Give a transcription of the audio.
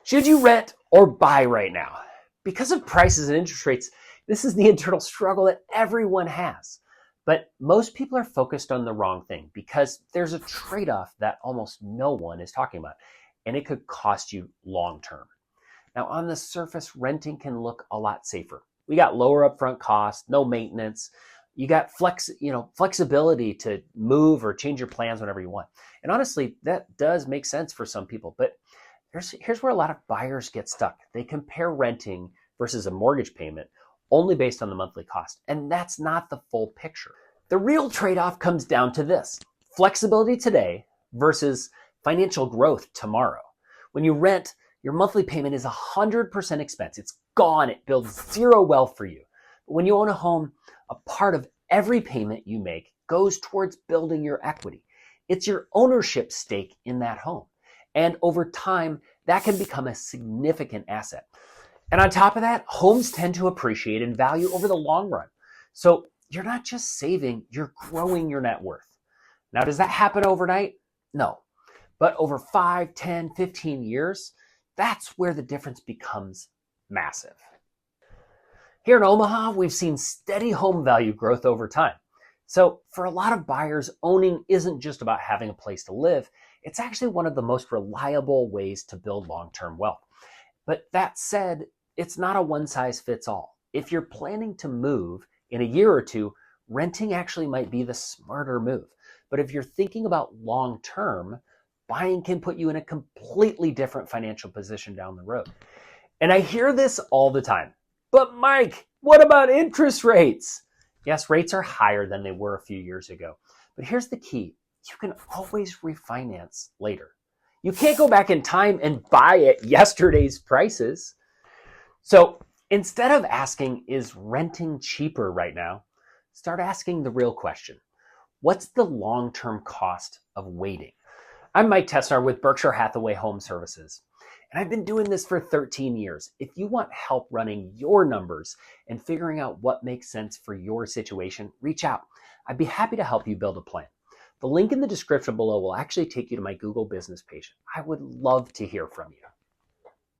Should you rent or buy right now? Because of prices and interest rates, this is the internal struggle that everyone has. But most people are focused on the wrong thing because there's a trade-off that almost no one is talking about, and it could cost you long term. Now, on the surface, renting can look a lot safer. We got lower upfront costs, no maintenance. You got flexibility to move or change your plans whenever you want. And honestly, that does make sense for some people. But here's where a lot of buyers get stuck. They compare renting versus a mortgage payment only based on the monthly cost. And that's not the full picture. The real trade-off comes down to this: flexibility today versus financial growth tomorrow. When you rent, your monthly payment is 100% expense. It's gone. It builds zero wealth for you. But when you own a home, a part of every payment you make goes towards building your equity. It's your ownership stake in that home. And over time, that can become a significant asset. And on top of that, homes tend to appreciate in value over the long run. So you're not just saving, you're growing your net worth. Now, does that happen overnight? No. But over 5, 10, 15 years, that's where the difference becomes massive. Here in Omaha, we've seen steady home value growth over time. So for a lot of buyers, owning isn't just about having a place to live. It's actually one of the most reliable ways to build long-term wealth. But that said, it's not a one-size-fits-all. If you're planning to move in a year or two, renting actually might be the smarter move. But if you're thinking about long-term, buying can put you in a completely different financial position down the road. And I hear this all the time. But Mike, what about interest rates? Yes, rates are higher than they were a few years ago. But here's the key. You can always refinance later. You can't go back in time and buy at yesterday's prices. So instead of asking, is renting cheaper right now? Start asking the real question. What's the long-term cost of waiting? I'm Mike .tesnar with Berkshire Hathaway Home Services, and I've been doing this for 13 years. If you want help running your numbers and figuring out what makes sense for your situation, reach out. I'd be happy to help you build a plan. The link in the description below will actually take you to my Google business page. I would love to hear from you.